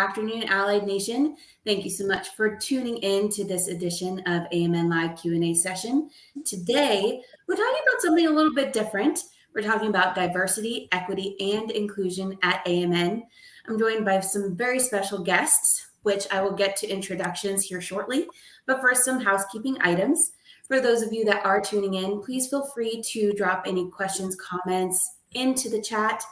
afternoon, Allied Nation. Thank you so much for tuning in to this edition of AMN Live Q&A session. Today, we're talking about something a little bit different. We're talking about diversity, equity, and inclusion at AMN. I'm joined by some very special guests, which I will get to introductions here shortly. But first, some housekeeping items. For those of you that are tuning in, please feel free to drop any questions, comments into the chat.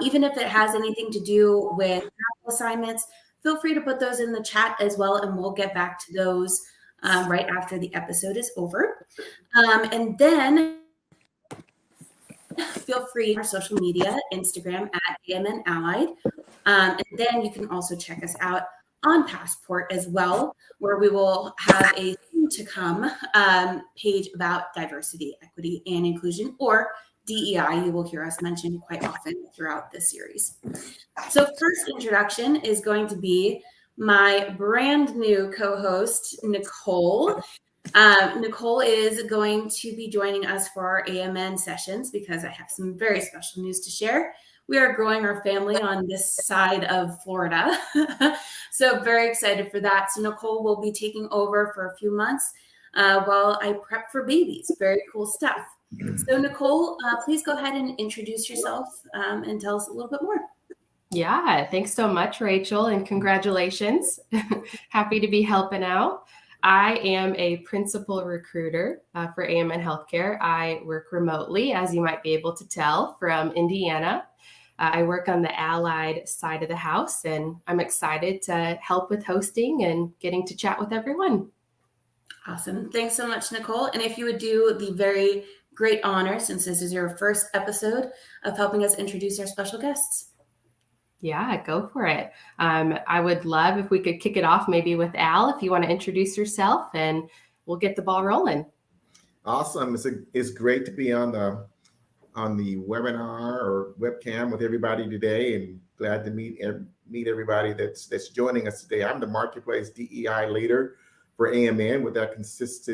Even if it has anything to do with assignments, feel free to put those in the chat as well, and we'll get back to those right after the episode is over. And then feel free to our social media, Instagram at AMN Allied. And then you can also check us out on Passport as well, where we will have a soon to come page about diversity, equity, and inclusion, or DEI. You will hear us mention quite often throughout this series. So first introduction is going to be my brand new co-host, Nicole. Nicole is going to be joining us for our AMN sessions because I have some very special news to share. We are growing our family on this side of Florida. So very excited for that. So Nicole will be taking over for a few months while I prep for babies. Very cool stuff. So Nicole, please go ahead and introduce yourself and tell us a little bit more. Yeah, thanks so much, Rachel, and congratulations. Happy to be helping out. I am a principal recruiter for AMN Healthcare. I work remotely, as you might be able to tell, from Indiana. I work on the Allied side of the house, and I'm excited to help with hosting and getting to chat with everyone. Awesome. Thanks so much, Nicole. And if you would do the very great honor, since this is your first episode, of helping us introduce our special guests. Yeah, go for it. I would love if we could kick it off maybe with Al, if you want to introduce yourself, and we'll get the ball rolling. Awesome. It's great to be on the webinar or webcam with everybody today, and glad to meet everybody that's joining us today. I'm the Marketplace DEI leader for AMN. What that consists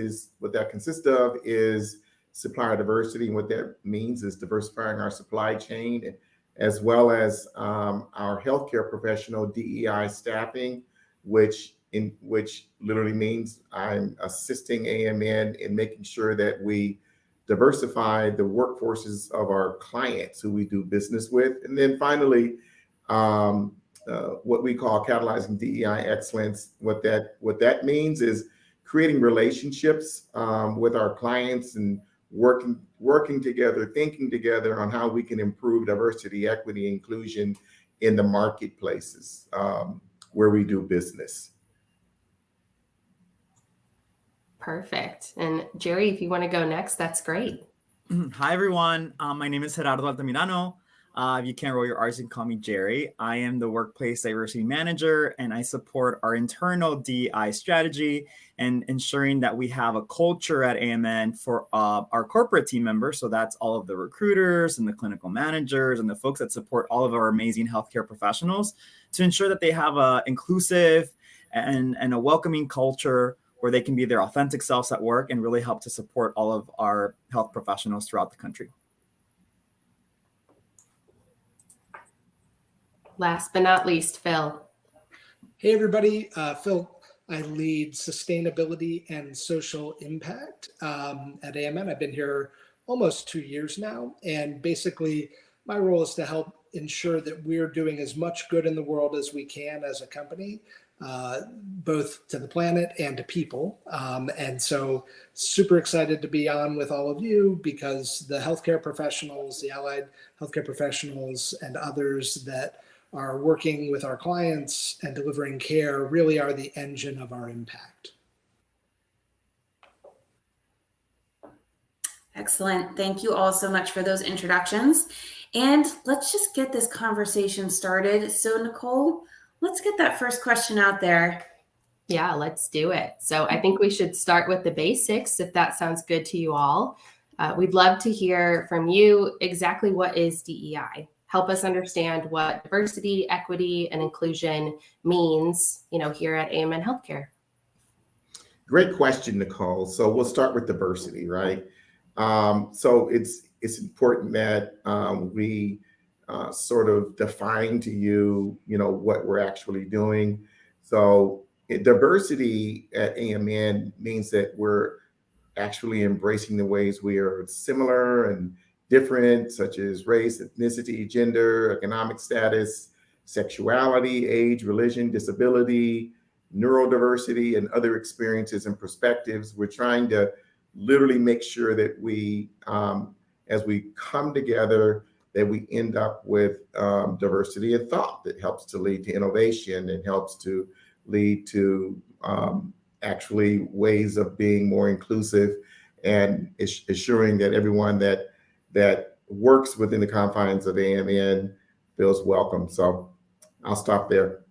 of is supplier diversity, and what that means is diversifying our supply chain, as well as our healthcare professional DEI staffing, which literally means I'm assisting AMN in making sure that we diversify the workforces of our clients who we do business with. And then finally, what we call catalyzing DEI excellence. What that means is creating relationships with our clients and working together, thinking together on how we can improve diversity, equity, inclusion in the marketplaces where we do business. Perfect. And Gerry, if you want to go next, that's great. Hi, everyone. My name is Gerardo Altamirano. If you can't roll your R's and call me Gerry. I am the Workplace Diversity Manager, and I support our internal DEI strategy and ensuring that we have a culture at AMN for our corporate team members. So that's all of the recruiters and the clinical managers and the folks that support all of our amazing healthcare professionals to ensure that they have an inclusive and a welcoming culture where they can be their authentic selves at work and really help to support all of our health professionals throughout the country. Last but not least, Phil. Hey, everybody. Phil, I lead sustainability and social impact at AMN. I've been here almost 2 years now. And basically, my role is to help ensure that we're doing as much good in the world as we can as a company, both to the planet and to people. And so super excited to be on with all of you because the healthcare professionals, the allied healthcare professionals, and others that are working with our clients and delivering care really are the engine of our impact. Excellent. Thank you all so much for those introductions. And let's just get this conversation started. So Nicole, let's get that first question out there. Yeah, let's do it. So I think we should start with the basics, if that sounds good to you all. We'd love to hear from you exactly what is DEI. Help us understand what diversity, equity, and inclusion means, here at AMN Healthcare. Great question, Nicole. So we'll start with diversity, right? So it's important that we sort of define to you, what we're actually doing. So diversity at AMN means that we're actually embracing the ways we are similar and different, such as race, ethnicity, gender, economic status, sexuality, age, religion, disability, neurodiversity, and other experiences and perspectives. We're trying to literally make sure that we, as we come together, that we end up with diversity in thought that helps to lead to innovation and helps to lead to actually ways of being more inclusive and assuring that everyone that works within the confines of AMN feels welcome. So I'll stop there.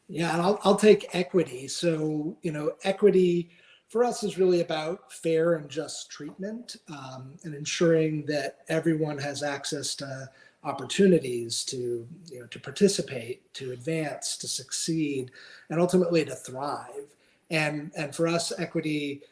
Yeah, and I'll take equity. So, equity for us is really about fair and just treatment, and ensuring that everyone has access to opportunities to, to participate, to advance, to succeed, and ultimately to thrive. And for us, equity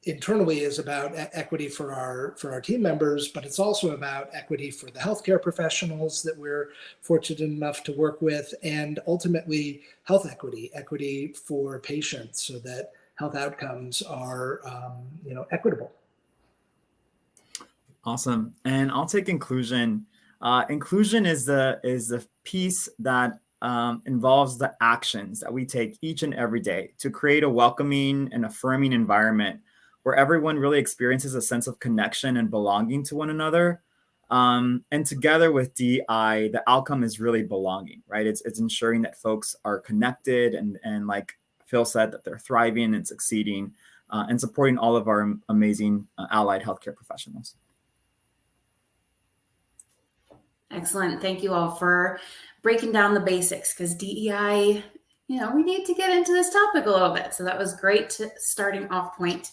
internally is about equity for our team members, but it's also about equity for the healthcare professionals that we're fortunate enough to work with, and ultimately health equity for patients, so that health outcomes are equitable. Awesome. And I'll take inclusion. Inclusion is the piece that involves the actions that we take each and every day to create a welcoming and affirming environment where everyone really experiences a sense of connection and belonging to one another. And together with DI, the outcome is really belonging, right? It's ensuring that folks are connected and like Phil said, that they're thriving and succeeding, and supporting all of our amazing allied healthcare professionals. Excellent. Thank you all for breaking down the basics, because DEI, we need to get into this topic a little bit. So that was great starting off point.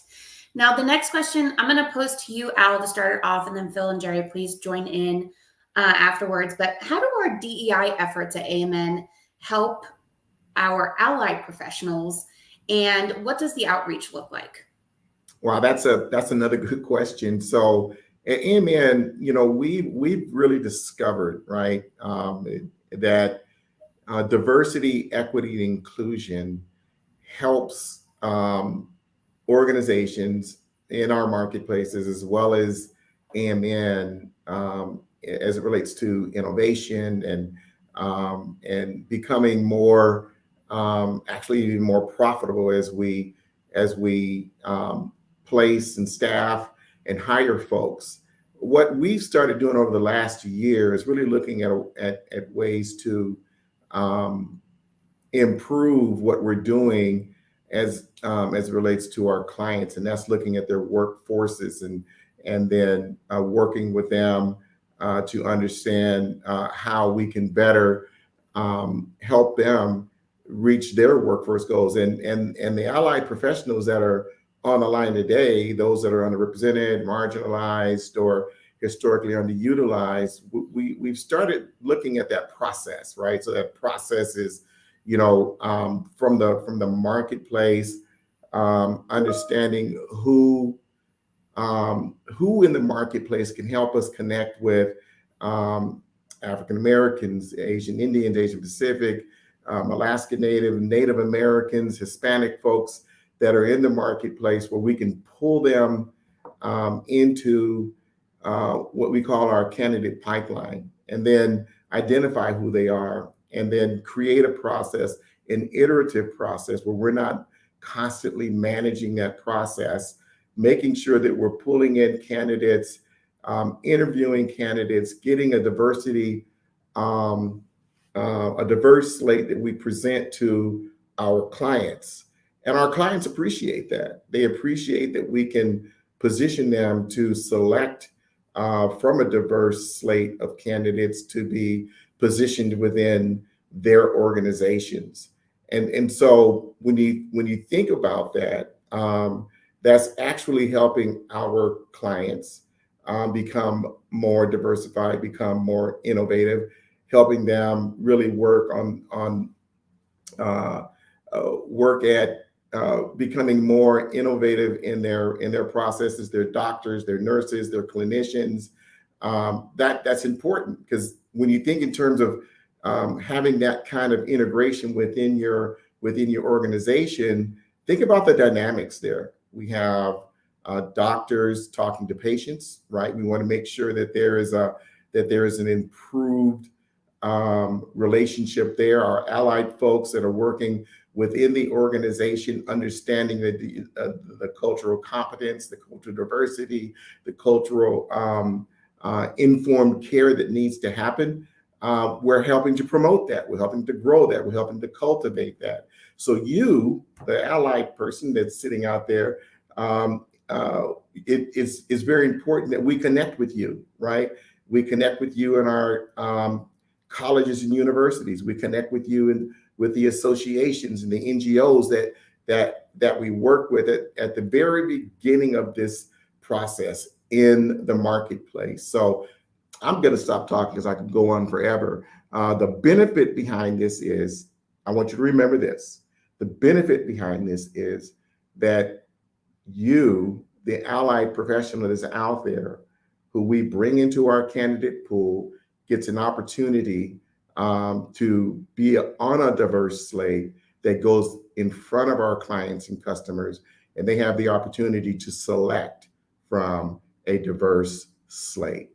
Now, the next question I'm going to pose to you, Al, to start it off, and then Phil and Gerry, please join in afterwards. But how do our DEI efforts at AMN help our allied professionals, and what does the outreach look like? Wow, that's another good question. So at AMN, we've really discovered, right, that diversity, equity, and inclusion helps organizations in our marketplaces, as well as AMN, as it relates to innovation and becoming more, actually even more profitable as we place and staff and hire folks. What we've started doing over the last year is really looking at ways to improve what we're doing as it relates to our clients, and that's looking at their workforces and then working with them to understand how we can better help them reach their workforce goals. And the allied professionals that are on the line today, those that are underrepresented, marginalized, or historically underutilized, we've started looking at that process, right? So that process is, from the marketplace, understanding who in the marketplace can help us connect with African Americans, Asian Indians, Asian Pacific, Alaska Native Americans, Hispanic folks that are in the marketplace, where we can pull them into what we call our candidate pipeline, and then identify who they are, and then create a process, an iterative process, where we're not constantly managing that process, making sure that we're pulling in candidates, interviewing candidates, getting a diverse slate that we present to our clients. And our clients appreciate that. They appreciate that we can position them to select from a diverse slate of candidates to be positioned within their organizations. And so when you think about that, that's actually helping our clients become more diversified, become more innovative, helping them really work at becoming more innovative in their processes, their doctors, their nurses, their clinicians, That's important, because when you think in terms of having that kind of integration within your organization, think about the dynamics there. We have doctors talking to patients, right? We want to make sure that there is an improved relationship there. Our allied folks that are working within the organization, understanding the cultural competence, the cultural diversity, the cultural informed care that needs to happen. We're helping to promote that. We're helping to grow that. We're helping to cultivate that. So you, the allied person that's sitting out there, it's very important that we connect with you, right? We connect with you in our colleges and universities. We connect with you with the associations and the NGOs that we work with at the very beginning of this process in the marketplace. So I'm going to stop talking because I could go on forever. The benefit behind this is, I want you to remember this. The benefit behind this is that you, the allied professional that is out there, who we bring into our candidate pool, gets an opportunity to be on a diverse slate that goes in front of our clients and customers, and they have the opportunity to select from a diverse slate.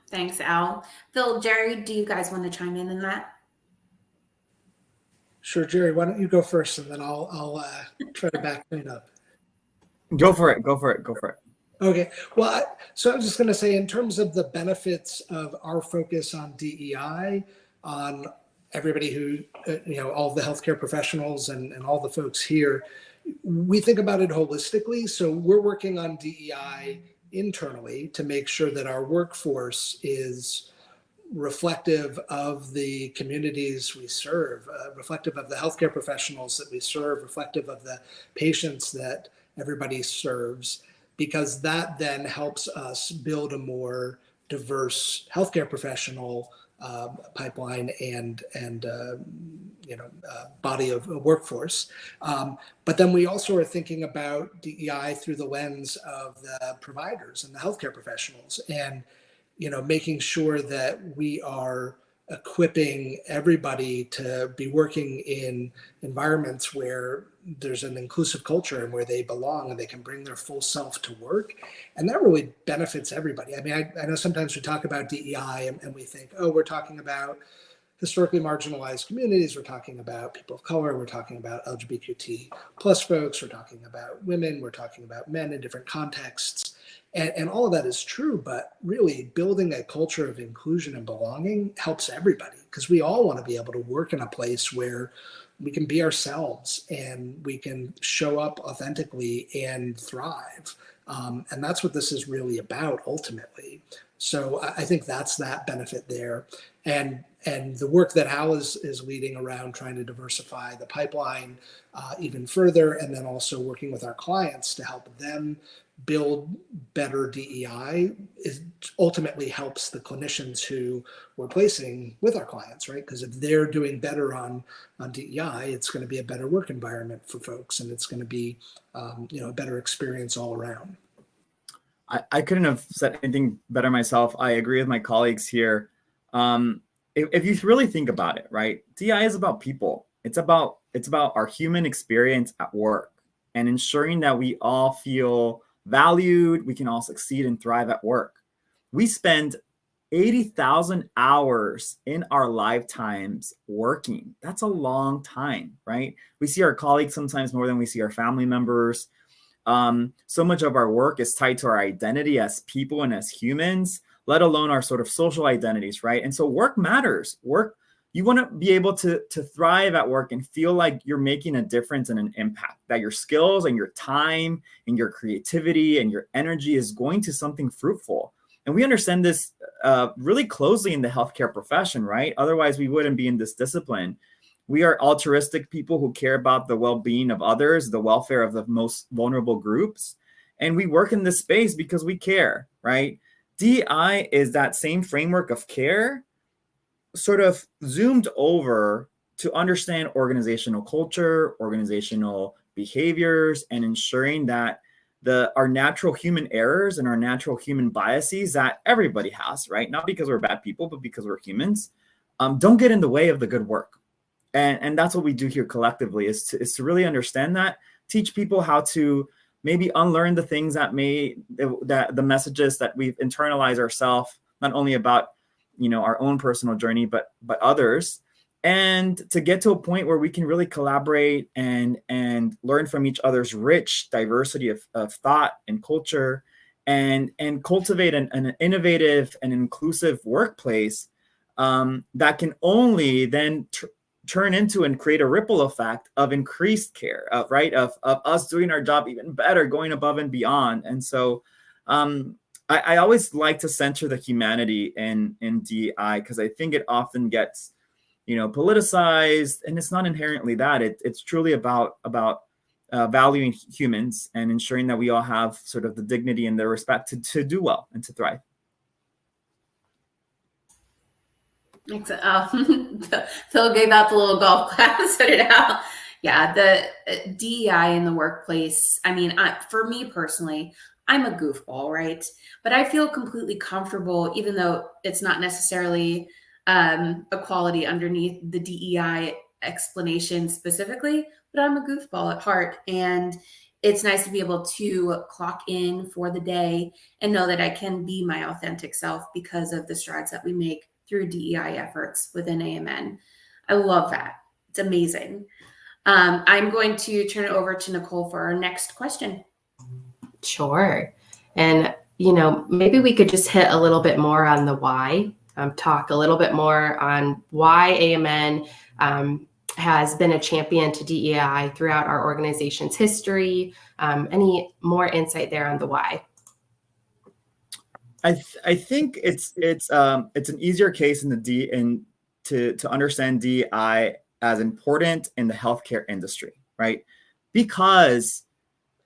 Thanks, Al. Phil, Gerry, do you guys want to chime in on that? Sure, Gerry, why don't you go first, and then I'll try to back it up. Go for it. Okay. Well, so I was just going to say, in terms of the benefits of our focus on DEI, on everybody who, all of the healthcare professionals and all the folks here, we think about it holistically. So we're working on DEI internally to make sure that our workforce is reflective of the communities we serve, reflective of the healthcare professionals that we serve, reflective of the patients that everybody serves, because that then helps us build a more diverse healthcare professional pipeline and body of workforce. But then we also are thinking about DEI through the lens of the providers and the healthcare professionals, and making sure that we are equipping everybody to be working in environments where there's an inclusive culture and where they belong and they can bring their full self to work. And that really benefits everybody. I mean, I know sometimes we talk about DEI and we think, oh, we're talking about historically marginalized communities, we're talking about people of color, we're talking about LGBTQ plus folks, we're talking about women, we're talking about men in different contexts. And all of that is true, but really building a culture of inclusion and belonging helps everybody, because we all want to be able to work in a place where we can be ourselves and we can show up authentically and thrive. And that's what this is really about ultimately. So I think that's that benefit there. And the work that Al is leading around trying to diversify the pipeline even further, and then also working with our clients to help them build better DEI, ultimately helps the clinicians who we're placing with our clients, right? Because if they're doing better on DEI, it's going to be a better work environment for folks, and it's going to be a better experience all around. I couldn't have said anything better myself. I agree with my colleagues here. If you really think about it, right? DEI is about people. It's about our human experience at work and ensuring that we all feel valued, we can all succeed and thrive at work. We spend 80,000 hours in our lifetimes working. That's a long time, right? We see our colleagues sometimes more than we see our family members. So much of our work is tied to our identity as people and as humans, let alone our sort of social identities, right? And so work matters. You want to be able to thrive at work and feel like you're making a difference and an impact, that your skills and your time and your creativity and your energy is going to something fruitful. And we understand this really closely in the healthcare profession, right? Otherwise, we wouldn't be in this discipline. We are altruistic people who care about the well-being of others, the welfare of the most vulnerable groups. And we work in this space because we care, right? DEI is that same framework of care, sort of zoomed over to understand organizational culture, organizational behaviors, and ensuring that our natural human errors and our natural human biases that everybody has, right? Not because we're bad people, but because we're humans, don't get in the way of the good work. And that's what we do here collectively, is to really understand that, teach people how to maybe unlearn the things that the messages that we've internalized ourselves, not only about, our own personal journey, but others, and to get to a point where we can really collaborate and learn from each other's rich diversity of thought and culture, and cultivate an innovative and inclusive workplace that can only then turn into and create a ripple effect of increased care, of us doing our job even better, going above and beyond. And so I always like to center the humanity in DEI, because I think it often gets politicized, and it's not inherently that. It's truly about valuing humans and ensuring that we all have sort of the dignity and the respect to do well and to thrive. Excellent. Oh, Phil gave out the little golf clap. So did Al. Yeah, the DEI in the workplace. I mean, for me personally, I'm a goofball, right? But I feel completely comfortable, even though it's not necessarily equality underneath the DEI explanation specifically, but I'm a goofball at heart. And it's nice to be able to clock in for the day and know that I can be my authentic self because of the strides that we make through DEI efforts within AMN. I love that. It's amazing. I'm going to turn it over to Nicole for our next question. Sure. And, maybe we could just hit a little bit more on the why, talk a little bit more on why AMN has been a champion to DEI throughout our organization's history. Any more insight there on the why? I think it's an easier case to understand DEI as important in the healthcare industry, right? Because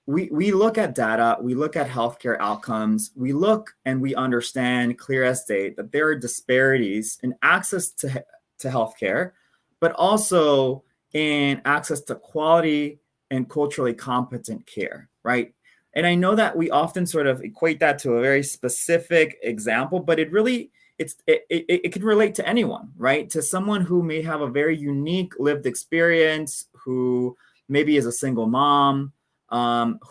we look at data, we look at healthcare outcomes, we look and we understand clear as day that there are disparities in access to healthcare, but also in access to quality and culturally competent care, right? And I know that we often sort of equate that to a very specific example, but it can relate to anyone, right? To someone who may have a very unique lived experience, who maybe is a single mom,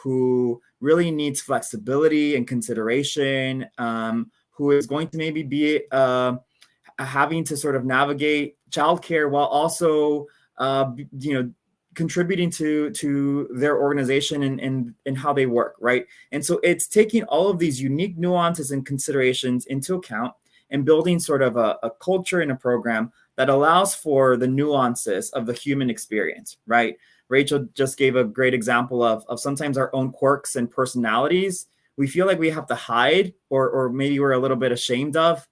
who really needs flexibility and consideration, who is going to maybe be having to sort of navigate childcare while also, contributing to their organization and how they work, right? And so it's taking all of these unique nuances and considerations into account and building sort of a culture and a program that allows for the nuances of the human experience, right? Rachel just gave a great example of sometimes our own quirks and personalities we feel like we have to hide, or maybe we're a little bit ashamed of,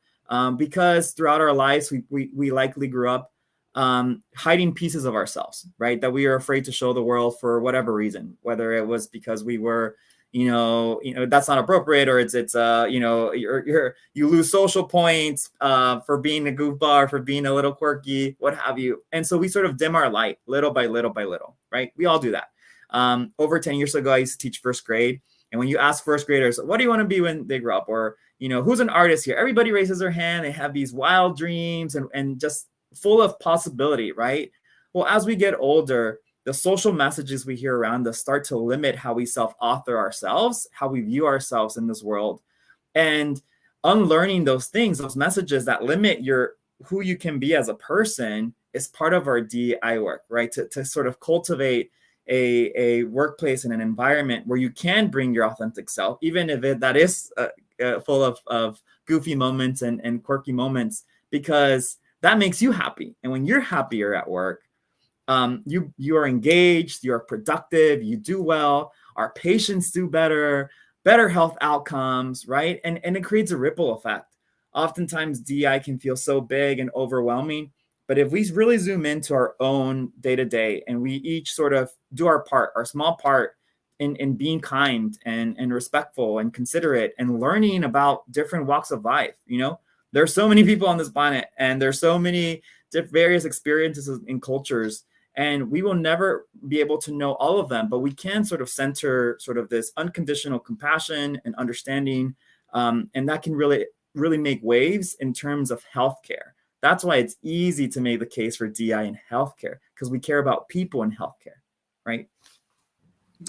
because throughout our lives, we likely grew up hiding pieces of ourselves, right? That we are afraid to show the world for whatever reason, whether it was because we were, that's not appropriate, or it's you lose social points for being a goofball, or for being a little quirky, what have you. And so we sort of dim our light little by little by little, right? We all do that. Over 10 years ago, I used to teach first grade. And when you ask first graders, what do you want to be when they grow up? Or, who's an artist here? Everybody raises their hand. They have these wild dreams and just full of possibility, right? Well, as we get older, the social messages we hear around us start to limit how we self-author ourselves, how we view ourselves in this world. And unlearning those things, those messages that limit who you can be as a person, is part of our DEI work, right? To sort of cultivate a workplace and an environment where you can bring your authentic self, even if that is full of goofy moments and quirky moments, because that makes you happy. And when you're happier at work, you are engaged, you are productive, you do well, our patients do better health outcomes, right? And it creates a ripple effect. Oftentimes DEI can feel so big and overwhelming, but if we really zoom into our own day-to-day and we each sort of do our part, our small part in being kind and respectful and considerate and learning about different walks of life, there's so many people on this planet, and there's so many various experiences and cultures. And we will never be able to know all of them, but we can sort of center sort of this unconditional compassion and understanding. And that can really, really make waves in terms of healthcare. That's why it's easy to make the case for DI in healthcare, because we care about people in healthcare, right?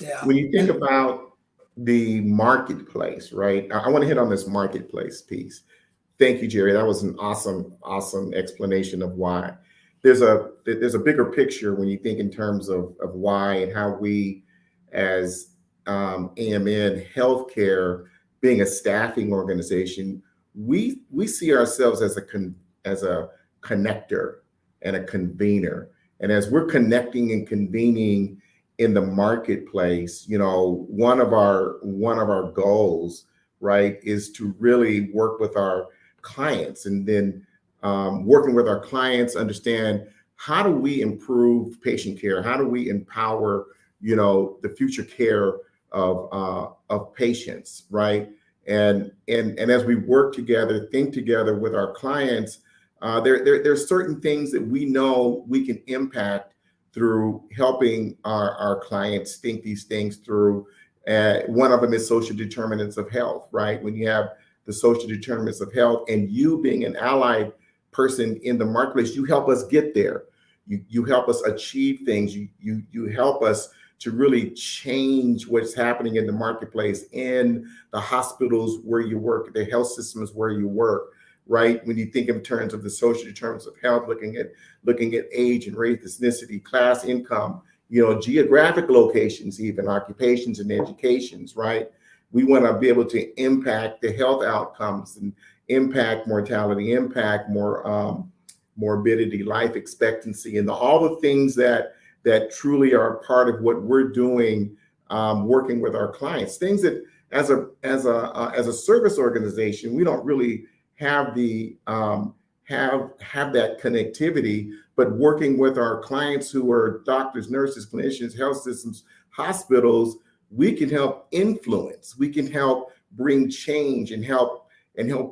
Yeah. When you think about the marketplace, right? I want to hit on this marketplace piece. Thank you, Gerry. That was an awesome explanation of why. There's a bigger picture when you think in terms of why and how we, as AMN Healthcare, being a staffing organization, we see ourselves as a connector and a convener. And as we're connecting and convening in the marketplace, one of our goals, right, is to really work with our clients, and then working with our clients, understand how do we improve patient care, how do we empower the future care of patients, right? And as we work together, think together with our clients, there's certain things that we know we can impact through helping our clients think these things through. One of them is social determinants of health, right? When you have the social determinants of health, and you being an allied person in the marketplace, you help us get there. You help us achieve things. You help us to really change what's happening in the marketplace, in the hospitals where you work, the health systems where you work, right? When you think in terms of the social determinants of health, looking at age and race, ethnicity, class, income, geographic locations, even occupations and educations, right? We want to be able to impact the health outcomes and impact mortality, impact more morbidity, life expectancy, and all the things that truly are part of what we're doing, working with our clients. Things that as a service organization, we don't really have the have that connectivity, but working with our clients who are doctors, nurses, clinicians, health systems, hospitals, we can help influence, we can help bring change and help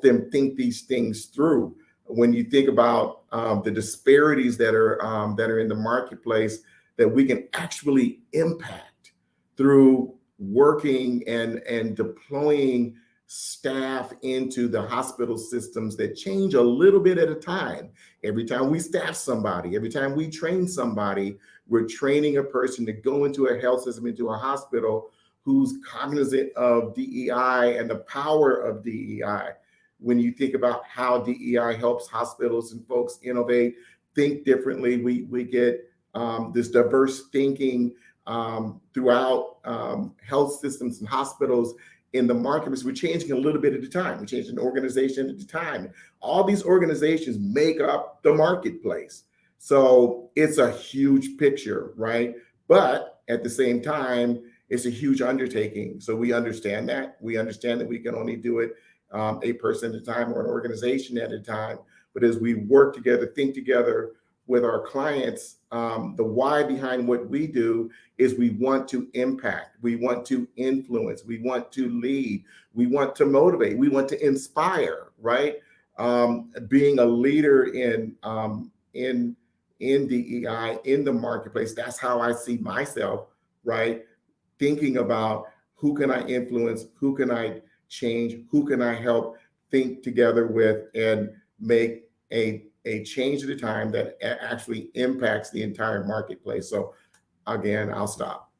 them think these things through. When you think about the disparities that are in the marketplace, that we can actually impact through working and deploying staff into the hospital systems that change a little bit at a time. Every time we staff somebody, every time we train somebody, we're training a person to go into a health system, into a hospital, who's cognizant of DEI and the power of DEI. When you think about how DEI helps hospitals and folks innovate, think differently, we get this diverse thinking throughout health systems and hospitals in the marketplace. We're changing a little bit at a time. We change an organization at a time. All these organizations make up the marketplace. So it's a huge picture, right? But at the same time, it's a huge undertaking. So we understand that. We understand that we can only do it a person at a time or an organization at a time. But as we work together, think together with our clients, the why behind what we do is we want to impact, we want to influence, we want to lead, we want to motivate, we want to inspire, right? Being a leader in DEI, in the marketplace, that's how I see myself, right? Thinking about who can I influence, who can I change, who can I help think together with and make a change at a time that actually impacts the entire marketplace. So again, I'll stop.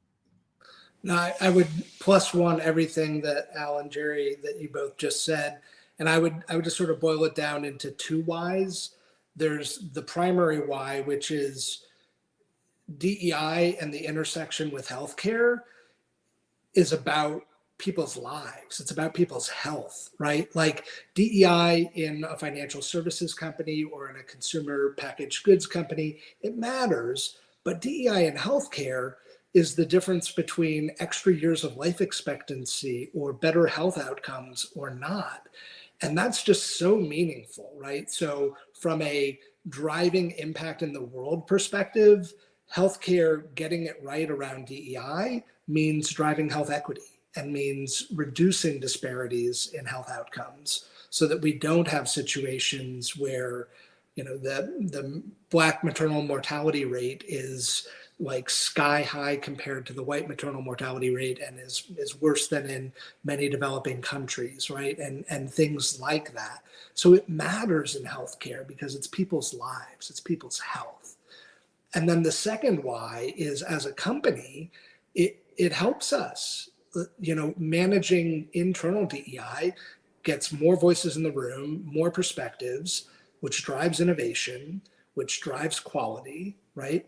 No, I would +1 everything that Al and Gerry that you both just said. And I would just sort of boil it down into 2 whys. There's the primary why, which is DEI and the intersection with healthcare is about people's lives. It's about people's health, right? Like DEI in a financial services company or in a consumer packaged goods company, it matters. But DEI in healthcare is the difference between extra years of life expectancy or better health outcomes or not. And that's just so meaningful, right? So from a driving impact in the world perspective, healthcare getting it right around DEI means driving health equity and means reducing disparities in health outcomes so that we don't have situations where the Black maternal mortality rate is like sky high compared to the white maternal mortality rate, and is worse than in many developing countries, right? And things like that. So it matters in healthcare because it's people's lives, it's people's health. And then the second why is, as a company, it helps us, managing internal DEI gets more voices in the room, more perspectives, which drives innovation, which drives quality, right?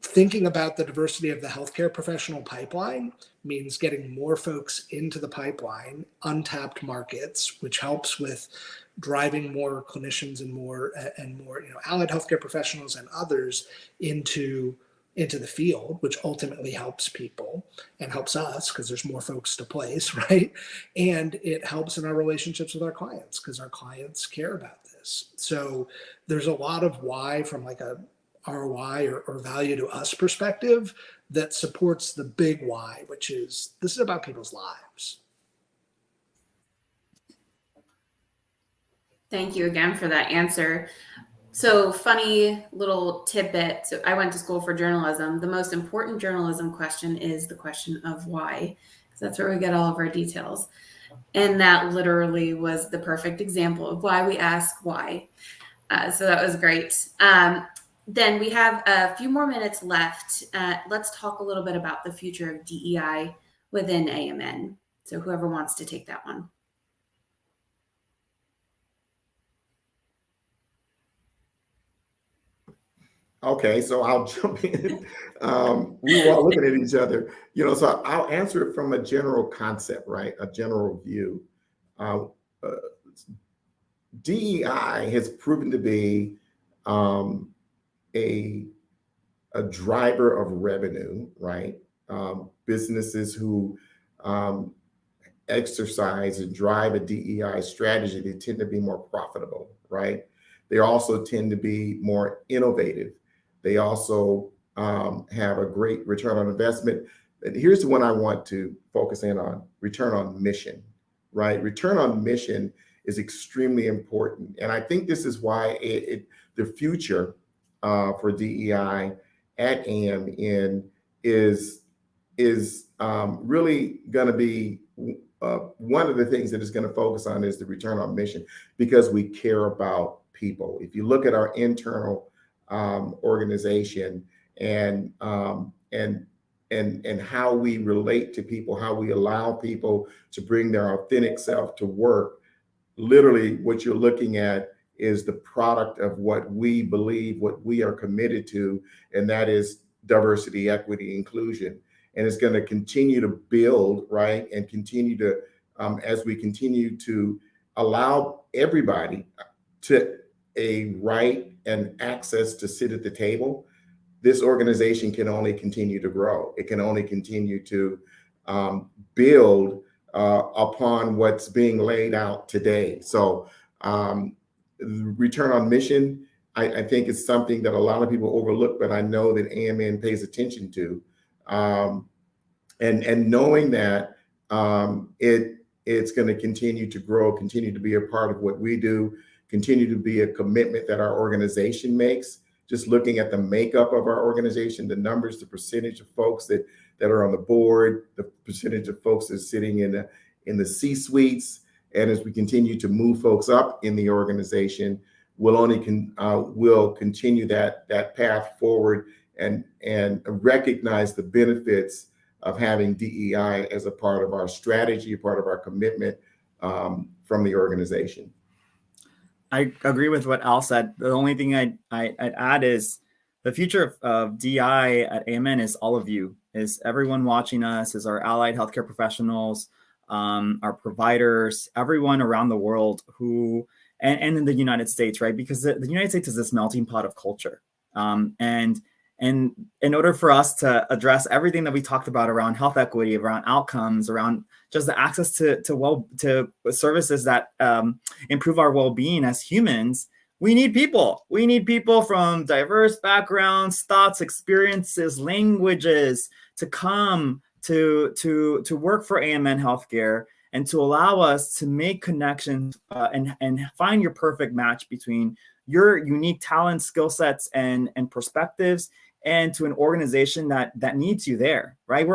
Thinking about the diversity of the healthcare professional pipeline means getting more folks into the pipeline, untapped markets, which helps with driving more clinicians and more allied healthcare professionals and others into the field, which ultimately helps people and helps us because there's more folks to place, right? And it helps in our relationships with our clients because our clients care about this. So there's a lot of why from like a ROI or value to us perspective that supports the big why, which is this is about people's lives. Thank you again for that answer. So funny little tidbit. So I went to school for journalism. The most important journalism question is the question of why, because that's where we get all of our details. And that literally was the perfect example of why we ask why. So that was great. Then we have a few more minutes left. Let's talk a little bit about the future of DEI within AMN. So whoever wants to take that one. Okay, so I'll jump in. We were all looking at each other, so I'll answer it from a general concept, right? A general view. DEI has proven to be a driver of revenue, right? Businesses who exercise and drive a DEI strategy, they tend to be more profitable, right? They also tend to be more innovative. They also have a great return on investment. And here's the one I want to focus in on: return on mission, right? Return on mission is extremely important. And I think this is why the future for DEI at AMN is really going to be one of the things that is going to focus on is the return on mission, because we care about people. If you look at our internal organization and how we relate to people, how we allow people to bring their authentic self to work, literally what you're looking at is the product of what we believe, what we are committed to, and that is diversity, equity, inclusion. And it's going to continue to build, right? And continue to, as we continue to allow everybody to a right and access to sit at the table, this organization can only continue to grow. It can only continue to build upon what's being laid out today. So return on mission, I think is something that a lot of people overlook, but I know that AMN pays attention to. And knowing that it's going to continue to grow, continue to be a part of what we do, continue to be a commitment that our organization makes. Just looking at the makeup of our organization, the numbers, the percentage of folks that are on the board, the percentage of folks that are sitting in the C-suites, and as we continue to move folks up in the organization, we'll continue that path forward and recognize the benefits of having DEI as a part of our strategy, a part of our commitment from the organization. I agree with what Al said. The only thing I'd add is the future of DI at AMN is all of you, is everyone watching us, is our allied healthcare professionals, our providers, everyone around the world who, and in the United States, right? Because the United States is this melting pot of culture. And in order for us to address everything that we talked about around health equity, around outcomes, around just the access to services that improve our well-being as humans, we need people. We need people from diverse backgrounds, thoughts, experiences, languages to come to work for AMN Healthcare and to allow us to make connections and find your perfect match between your unique talents, skill sets, and perspectives, and to an organization that needs you there, right?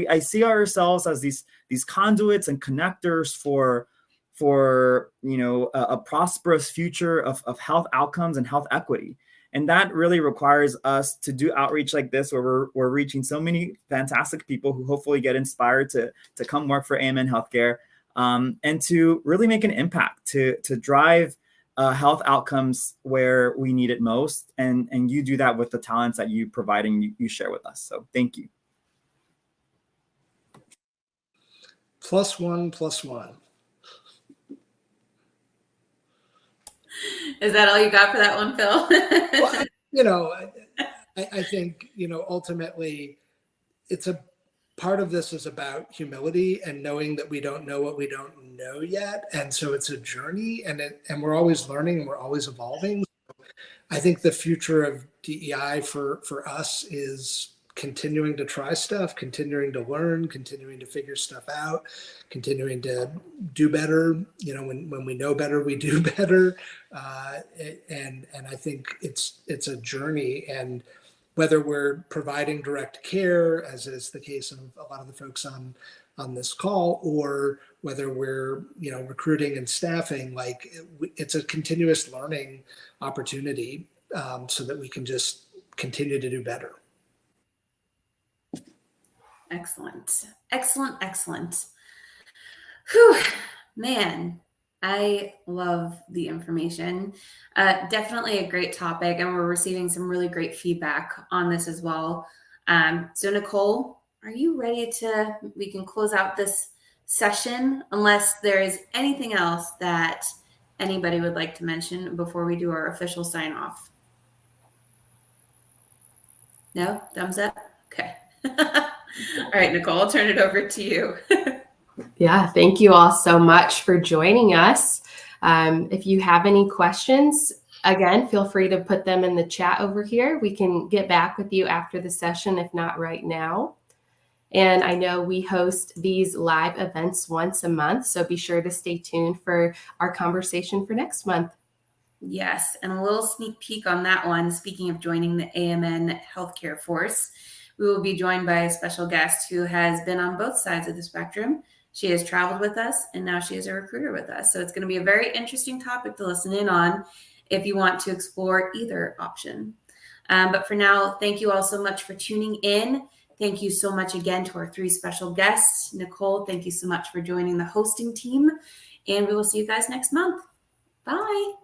I see ourselves as these conduits and connectors for a prosperous future of health outcomes and health equity. And that really requires us to do outreach like this, where we're reaching so many fantastic people who hopefully get inspired to come work for AMN Healthcare, and to really make an impact, to drive health outcomes where we need it most. And you do that with the talents that you provide and you share with us. So thank you. +1 +1. Is that all you got for that one, Phil? Well, I think, ultimately it's a part of this is about humility and knowing that we don't know what we don't know yet. And so it's a journey, and we're always learning and we're always evolving. I think the future of DEI for us is continuing to try stuff, continuing to learn, continuing to figure stuff out, continuing to do better. When we know better, we do better. And I think it's a journey. And whether we're providing direct care, as is the case of a lot of the folks on this call, or whether we're recruiting and staffing, it's a continuous learning opportunity, so that we can just continue to do better. Excellent. Whew, man, I love the information. Definitely a great topic, and we're receiving some really great feedback on this as well. So Nicole, are you ready we can close out this session, unless there is anything else that anybody would like to mention before we do our official sign off? No? Thumbs up? Okay. All right, Nicole, I'll turn it over to you. Yeah, thank you all so much for joining us. If you have any questions, again, feel free to put them in the chat over here. We can get back with you after the session, if not right now. And I know we host these live events once a month, so be sure to stay tuned for our conversation for next month. Yes, and a little sneak peek on that one. Speaking of joining the AMN Healthcare force, we will be joined by a special guest who has been on both sides of the spectrum. She has traveled with us, and now she is a recruiter with us. So it's going to be a very interesting topic to listen in on if you want to explore either option. But for now, thank you all so much for tuning in. Thank you so much again to our 3 special guests. Nicole, thank you so much for joining the hosting team. And we will see you guys next month. Bye.